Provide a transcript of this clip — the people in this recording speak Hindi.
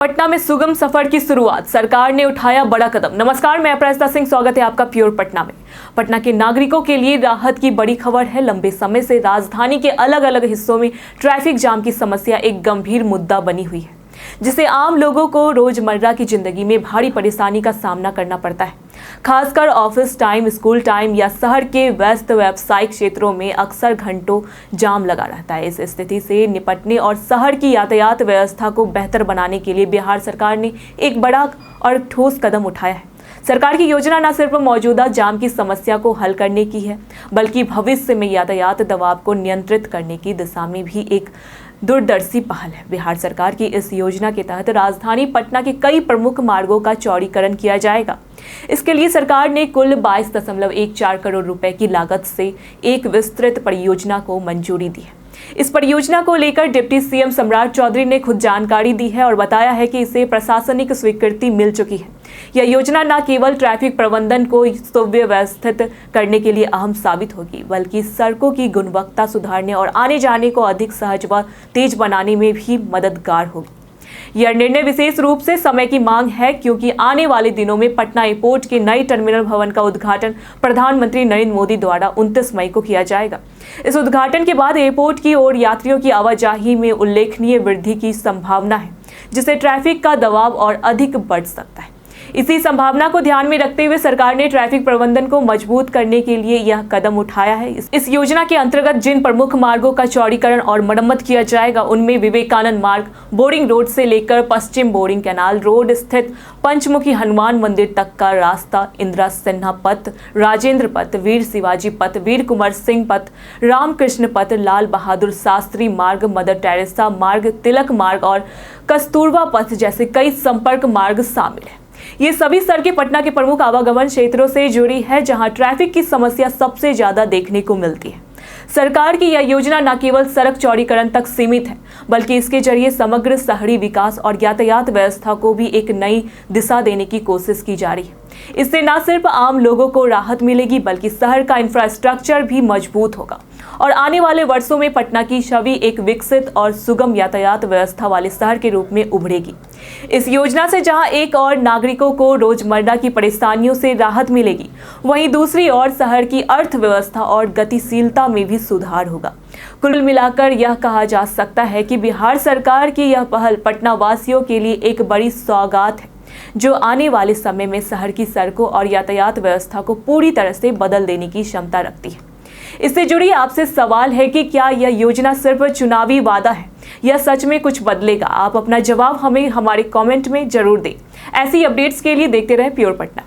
पटना में सुगम सफर की शुरुआत, सरकार ने उठाया बड़ा कदम। नमस्कार, मैं अपराजिता सिंह, स्वागत है आपका प्योर पटना में। पटना के नागरिकों के लिए राहत की बड़ी खबर है। लंबे समय से राजधानी के अलग अलग हिस्सों में ट्रैफिक जाम की समस्या एक गंभीर मुद्दा बनी हुई है, जिससे आम लोगों को रोजमर्रा की जिंदगी में भारी परेशानी का सामना करना पड़ता है। खासकर ऑफिस टाइम, स्कूल टाइम या शहर के व्यस्त व्यावसायिक क्षेत्रों में अक्सर घंटों जाम लगा रहता है। इस स्थिति से निपटने और शहर की यातायात व्यवस्था को बेहतर बनाने के लिए बिहार सरकार ने एक बड़ा और ठोस कदम उठाया है। सरकार की योजना न सिर्फ मौजूदा जाम की समस्या को हल करने की है, बल्कि भविष्य में यातायात दबाव को नियंत्रित करने की दिशा में भी एक दूरदर्शी पहल है। बिहार सरकार की इस योजना के तहत राजधानी पटना के कई प्रमुख मार्गों का चौड़ीकरण किया जाएगा। इसके लिए सरकार ने कुल 22.14 करोड़ रुपए की लागत से एक विस्तृत परियोजना को मंजूरी दी है। इस परियोजना को लेकर डिप्टी सीएम सम्राट चौधरी ने खुद जानकारी दी है और बताया है कि इसे प्रशासनिक स्वीकृति मिल चुकी है। यह योजना न केवल ट्रैफिक प्रबंधन को सुव्यवस्थित करने के लिए अहम साबित होगी, बल्कि सड़कों की गुणवत्ता सुधारने और आने जाने को अधिक सहज व तेज बनाने में भी मददगार होगी। यह निर्णय विशेष रूप से समय की मांग है, क्योंकि आने वाले दिनों में पटना एयरपोर्ट के नए टर्मिनल भवन का उद्घाटन प्रधानमंत्री नरेंद्र मोदी द्वारा 29 मई को किया जाएगा। इस उद्घाटन के बाद एयरपोर्ट की ओर यात्रियों की आवाजाही में उल्लेखनीय वृद्धि की संभावना है, जिससे ट्रैफिक का दबाव और अधिक बढ़ सकता है। इसी संभावना को ध्यान में रखते हुए सरकार ने ट्रैफिक प्रबंधन को मजबूत करने के लिए यह कदम उठाया है। इस योजना के अंतर्गत जिन प्रमुख मार्गों का चौड़ीकरण और मरम्मत किया जाएगा, उनमें विवेकानंद मार्ग, बोरिंग रोड से लेकर पश्चिम बोरिंग कैनाल रोड स्थित पंचमुखी हनुमान मंदिर तक का रास्ता, इंदिरा सिन्हा पथ, राजेंद्र पथ, वीर शिवाजी पथ, वीर कुंवर सिंह पथ, रामकृष्ण पथ, लाल बहादुर शास्त्री मार्ग, मदर टेरेसा मार्ग, तिलक मार्ग और कस्तूरबा पथ जैसे कई संपर्क मार्ग शामिल है। ये सभी सड़कें पटना के प्रमुख आवागमन क्षेत्रों से जुड़ी है, जहां ट्रैफिक की समस्या सबसे ज्यादा देखने को मिलती है। सरकार की यह योजना न केवल सड़क चौड़ीकरण तक सीमित है, बल्कि इसके जरिए समग्र शहरी विकास और यातायात व्यवस्था को भी एक नई दिशा देने की कोशिश की जा रही है। इससे न सिर्फ आम लोगों को राहत मिलेगी, बल्कि शहर का इंफ्रास्ट्रक्चर भी मजबूत होगा और आने वाले वर्षों में पटना की छवि एक विकसित और सुगम यातायात व्यवस्था वाले शहर के रूप में उभरेगी। इस योजना से जहां एक और नागरिकों को रोजमर्रा की परेशानियों से राहत मिलेगी, वहीं दूसरी ओर शहर की अर्थव्यवस्था और गतिशीलता में भी सुधार होगा। कुल मिलाकर यह कहा जा सकता है कि बिहार सरकार की यह पहल पटना वासियों के लिए एक बड़ी सौगात है, जो आने वाले समय में शहर की सड़कों और यातायात व्यवस्था को पूरी तरह से बदल देने की क्षमता रखती है। इससे जुड़ी आपसे सवाल है कि क्या यह योजना सिर्फ चुनावी वादा है या सच में कुछ बदलेगा? आप अपना जवाब हमें हमारे कमेंट में जरूर दें। ऐसी अपडेट्स के लिए देखते रहें प्योर पटना।